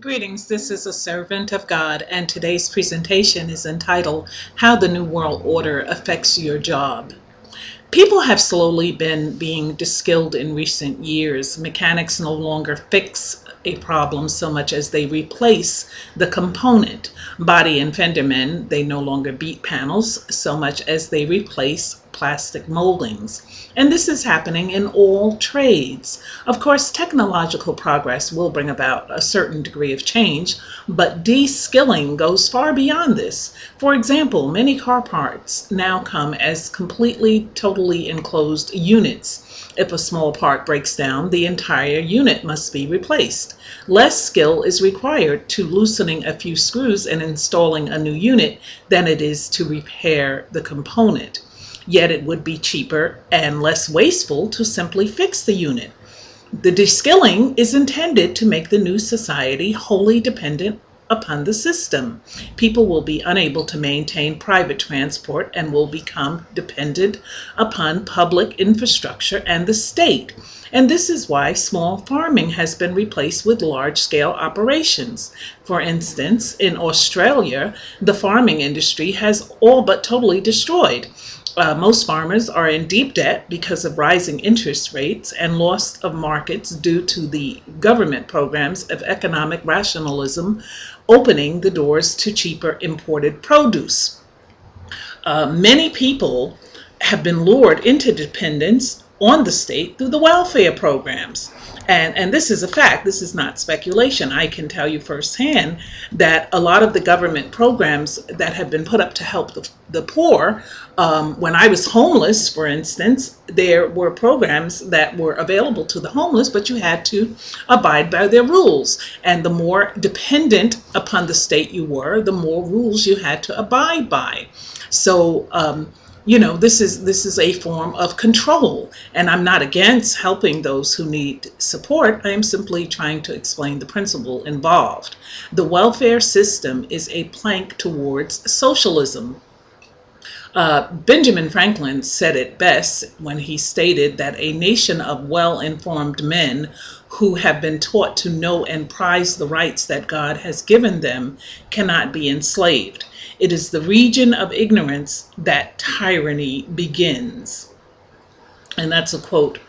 Greetings, this is a servant of God, and today's presentation is entitled How the New World Order Affects Your Job. People have slowly been being de-skilled in recent years. Mechanics no longer fix a problem so much as they replace the component. Body and fender men, they no longer beat panels so much as they replace plastic moldings. And this is happening in all trades. Of course, technological progress will bring about a certain degree of change, but de-skilling goes far beyond this. For example, many car parts now come as completely, totally enclosed units. If a small part breaks down, the entire unit must be replaced. Less skill is required to loosening a few screws and installing a new unit than it is to repair the component. Yet it would be cheaper and less wasteful to simply fix the unit. The de-skilling is intended to make the new society wholly dependent upon the system. People will be unable to maintain private transport and will become dependent upon public infrastructure and the state. And this is why small farming has been replaced with large-scale operations. For instance, in Australia, the farming industry has all but totally destroyed. Most farmers are in deep debt because of rising interest rates and loss of markets due to the government programs of economic rationalism opening the doors to cheaper imported produce. Many people have been lured into dependence on the state through the welfare programs. And this is a fact. This is not speculation. I can tell you firsthand that a lot of the government programs that have been put up to help the poor, when I was homeless, for instance, there were programs that were available to the homeless, but you had to abide by their rules. And the more dependent upon the state you were, the more rules you had to abide by. So, this is a form of control, and I'm not against helping those who need support. I am simply trying to explain the principle involved. The welfare system is a plank towards socialism. Benjamin Franklin said it best when he stated that a nation of well-informed men who have been taught to know and prize the rights that God has given them cannot be enslaved. It is the region of ignorance that tyranny begins. And that's a quote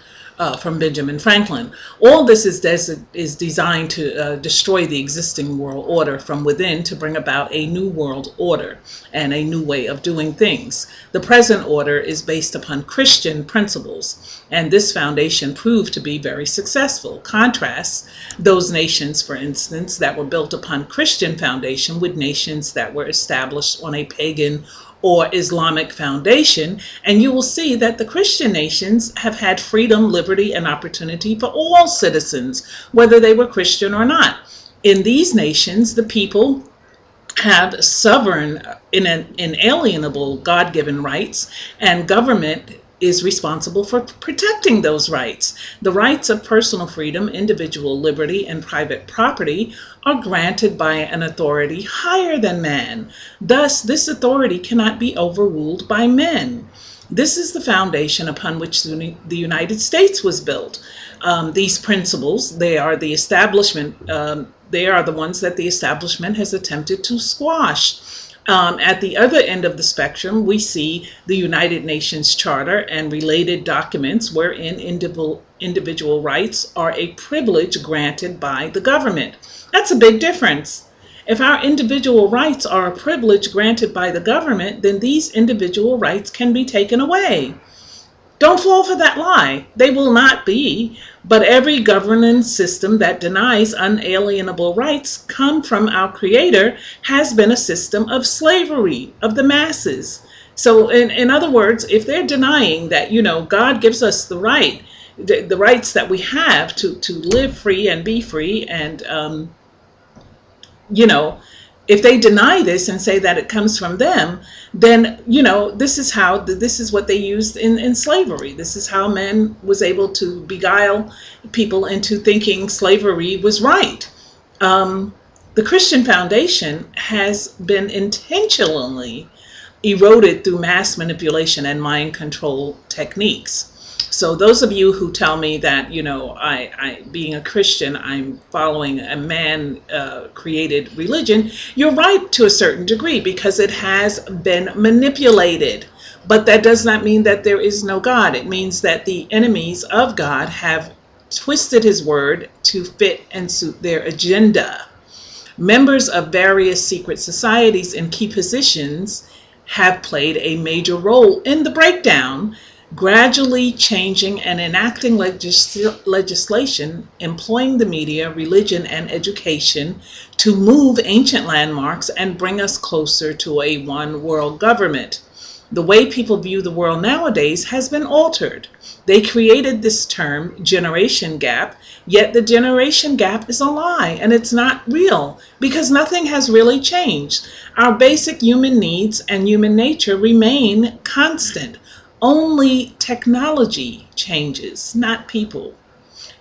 from Benjamin Franklin. All this is designed to destroy the existing world order from within to bring about a new world order and a new way of doing things. The present order is based upon Christian principles, and this foundation proved to be very successful. Contrast those nations, for instance, that were built upon Christian foundation with nations that were established on a pagan or Islamic foundation, and you will see that the Christian nations have had freedom, liberty, and opportunity for all citizens, whether they were Christian or not. In these nations, the people have sovereign, inalienable, God-given rights, and government is responsible for protecting those rights. The rights of personal freedom, individual liberty, and private property are granted by an authority higher than man. Thus, this authority cannot be overruled by men. This is the foundation upon which the United States was built. These principles, they are the establishment, they are the ones that the establishment has attempted to squash. At the other end of the spectrum, we see the United Nations Charter and related documents wherein individual rights are a privilege granted by the government. That's a big difference. If our individual rights are a privilege granted by the government, then these individual rights can be taken away. Don't fall for that lie. They will not be. But every governance system that denies unalienable rights come from our Creator has been a system of slavery of the masses. So in other words, if they're denying that, God gives us the right, the rights that we have to live free and be free, and, if they deny this and say that it comes from them, then, this is what they used in slavery. This is how man was able to beguile people into thinking slavery was right. The Christian foundation has been intentionally eroded through mass manipulation and mind control techniques. So those of you who tell me that, I being a Christian, I'm following a man created religion, you're right to a certain degree because it has been manipulated. But that does not mean that there is no God. It means that the enemies of God have twisted his word to fit and suit their agenda. Members of various secret societies in key positions have played a major role in the breakdown, gradually changing and enacting legislation, employing the media, religion, and education to move ancient landmarks and bring us closer to a one world government. The way people view the world nowadays has been altered. They created this term, generation gap, yet the generation gap is a lie and it's not real because nothing has really changed. Our basic human needs and human nature remain constant. Only technology changes, not people.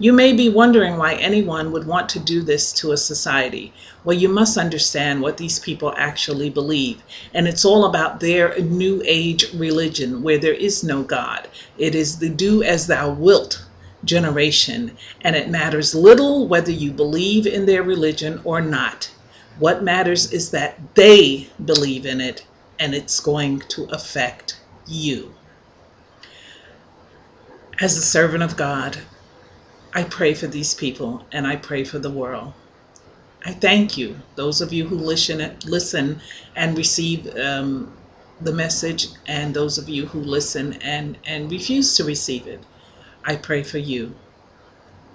You may be wondering why anyone would want to do this to a society. Well, you must understand what these people actually believe. And it's all about their new age religion where there is no God. It is the do as thou wilt generation. And it matters little whether you believe in their religion or not. What matters is that they believe in it and it's going to affect you. As a servant of God, I pray for these people and I pray for the world. I thank you, those of you who listen and receive the message, and those of you who listen and refuse to receive it. I pray for you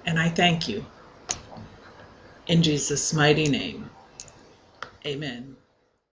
and I thank you. In Jesus' mighty name, amen.